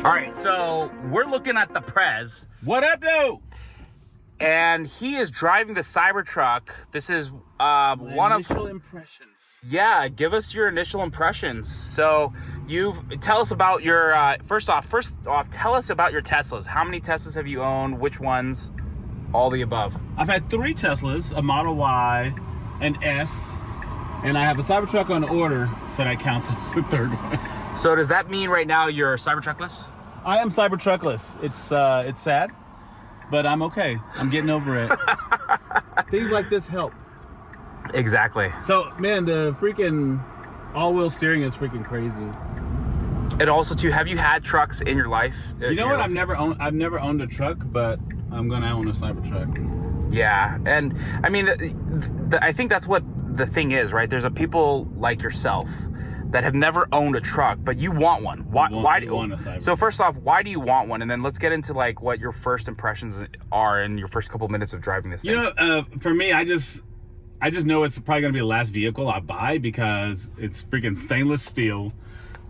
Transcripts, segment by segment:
All right, so we're looking at the Prez. What up, dude? And he is driving the Cybertruck. This is one of initial impressions. Yeah, give us your initial impressions. So tell us about your first off, tell us about your Teslas. How many Teslas have you owned? Which ones? All the above. I've had 3 Teslas, a Model Y, an S, and I have a Cybertruck on order, so that counts as the 3rd one. So does that mean right now you're Cybertruckless? I am Cybertruckless. It's sad, but I'm okay. I'm getting over it. Things like this help. Exactly. So, man, the freaking all-wheel steering is freaking crazy. And also, too, have you had trucks in your life? You know what? I've never owned a truck, but I'm gonna own a Cybertruck. Yeah, and I mean, I think that's what the thing is, right? There's people like yourself that have never owned a truck, but you want one. Why do you want a Cybertruck? So first off, why do you want one? And then let's get into like what your first impressions are in your first couple minutes of driving this thing. You know, for me, I just know it's probably gonna be the last vehicle I buy because it's freaking stainless steel.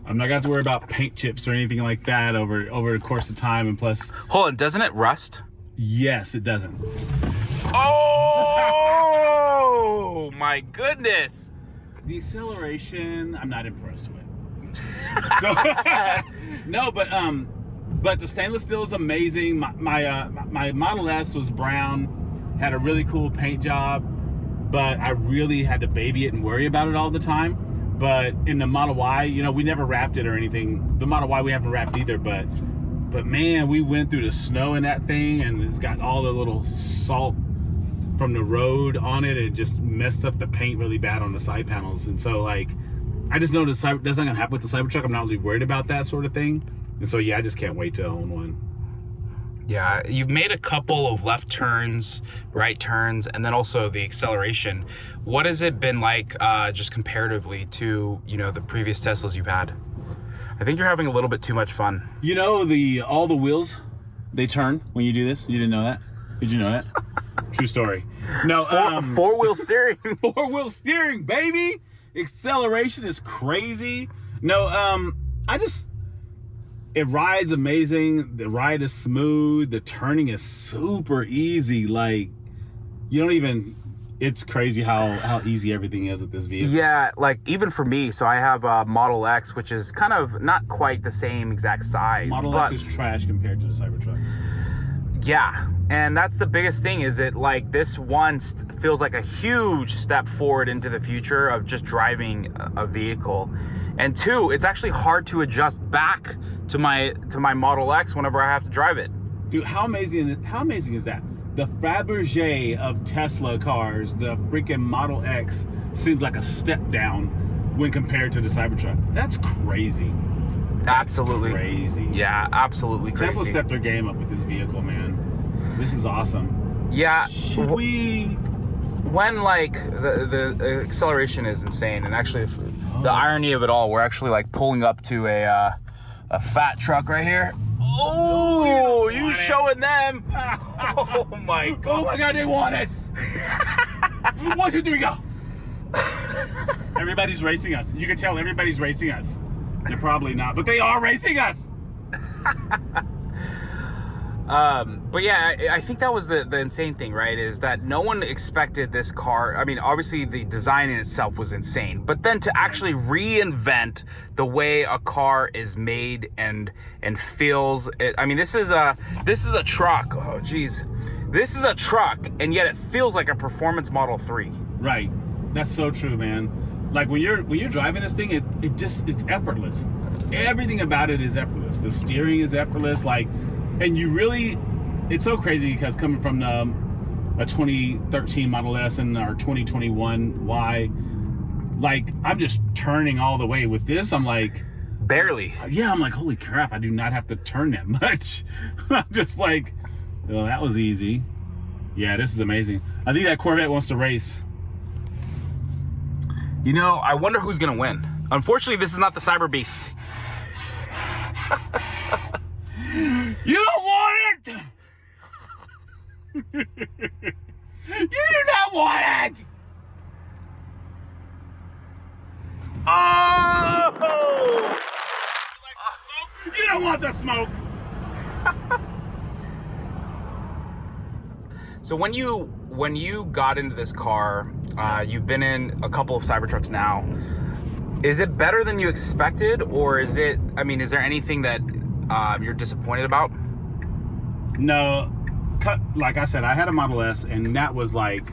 I'm not gonna have to worry about paint chips or anything like that over the course of time, and plus, hold on, doesn't it rust? Yes, it doesn't. Oh my goodness! The acceleration, I'm not impressed with. So, no, but the stainless steel is amazing. My Model S was brown, had a really cool paint job, but I really had to baby it and worry about it all the time. But in the Model Y, you know, we never wrapped it or anything. The Model Y we haven't wrapped either, but man, we went through the snow in that thing, and it's got all the little salt from the road on it. It just messed up the paint really bad on the side panels. And so, like, I just know that's not gonna happen with the Cybertruck. I'm not really worried about that sort of thing. And so, yeah, I just can't wait to own one. Yeah, you've made a couple of left turns, right turns, and then also the acceleration. What has it been like just comparatively to, you know, the previous Teslas you've had? I think you're having a little bit too much fun. You know, all the wheels, they turn when you do this? You didn't know that? Did you know that? True story. No, four-wheel steering. Four-wheel steering, baby. Acceleration is crazy. No, it rides amazing. The ride is smooth. The turning is super easy. Like, it's crazy how easy everything is with this vehicle. Yeah, like even for me, so I have a Model X, which is kind of not quite the same exact size. Model X is trash compared to the Cybertruck. Yeah, and that's the biggest thing, is it like this one feels like a huge step forward into the future of just driving a vehicle. And 2, it's actually hard to adjust back to my Model X whenever I have to drive it. Dude, how amazing is that? The Fabergé of Tesla cars, the freaking Model X, seems like a step down when compared to the Cybertruck. That's crazy. Absolutely crazy. Yeah, absolutely crazy. Tesla stepped their game up with this vehicle, man. This is awesome. Yeah. Should we? When like the acceleration is insane, and actually the irony of it all, we're actually like pulling up to a fat truck right here. Oh, you showing them? Oh my god! Oh my god, they want it! 1, 2, 3, go! Everybody's racing us. You can tell everybody's racing us. They're probably not, but they are racing us. But yeah, I think that was the insane thing, right? Is that no one expected this car. I mean, obviously the design in itself was insane, but then to actually reinvent the way a car is made and feels. I mean, this is a truck. Oh, geez, this is a truck, and yet it feels like a performance Model 3. Right. That's so true, man. Like when you're driving this thing, it's effortless. Everything about it is effortless. The steering is effortless. Like, and it's so crazy because coming from a 2013 Model S and our 2021 Y, like I'm just turning all the way. With this, I'm like barely. Yeah, I'm like, holy crap! I do not have to turn that much. I'm just like, oh, that was easy. Yeah, this is amazing. I think that Corvette wants to race. You know, I wonder who's gonna win. Unfortunately, this is not the Cyber Beast. You don't want it! You do not want it! Oh! You don't don't want the smoke. So when you got into this car, you've been in a couple of Cybertrucks now. Is it better than you expected, or is it? I mean, is there anything that you're disappointed about? No, like I said, I had a Model S, and that was like,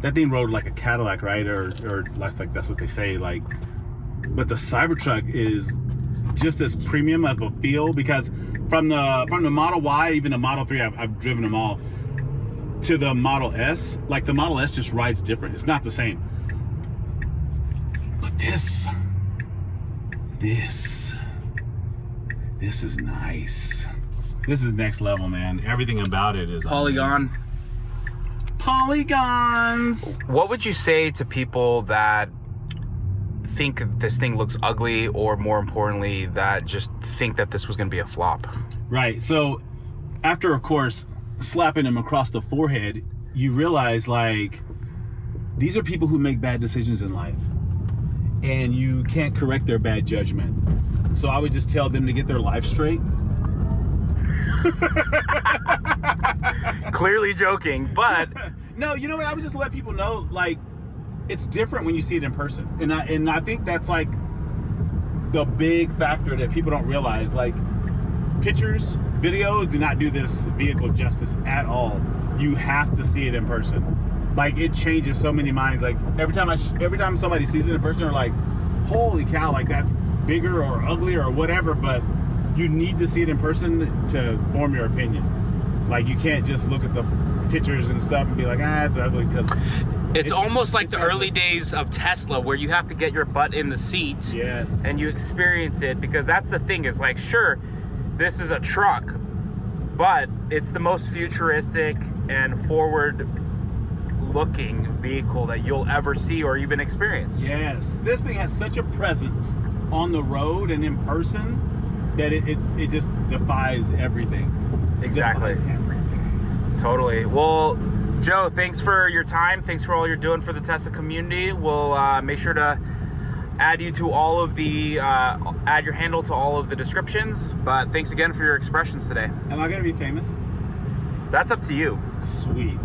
that thing rode like a Cadillac, right? Or like that's what they say. Like, but the Cybertruck is just as premium of a feel, because from the Model Y, even the Model 3, I've driven them all, to the Model S, like the Model S just rides different. It's not the same. But this is nice. This is next level, man. Everything about it is Polygon. Polygons. What would you say to people that think this thing looks ugly, or more importantly, that just think that this was going to be a flop? Right. So after, of course, slapping him across the forehead, you realize, like, these are people who make bad decisions in life, and you can't correct their bad judgment. So I would just tell them to get their life straight. Clearly joking, but no, you know what? I would just let people know, like, it's different when you see it in person, and I think that's like the big factor that people don't realize. Like, pictures, video do not do this vehicle justice at all. You have to see it in person. Like, it changes so many minds. Like, every time somebody sees it in person, they're like, holy cow, like, that's bigger or uglier or whatever. But you need to see it in person to form your opinion. Like, you can't just look at the pictures and stuff and be like, it's ugly, because it's almost like the early days of Tesla, where you have to get your butt in the seat. Yes. And you experience it, because that's the thing, is like, sure, this is a truck, but it's the most futuristic and forward-looking vehicle that you'll ever see or even experience. Yes. This thing has such a presence on the road and in person that it just defies everything. Exactly. It defies everything. Totally. Well, Joe, thanks for your time. Thanks for all you're doing for the Tesla community. We'll make sure to add you to all of the, add your handle to all of the descriptions. But thanks again for your expressions today. Am I going to be famous? That's up to you. Sweet.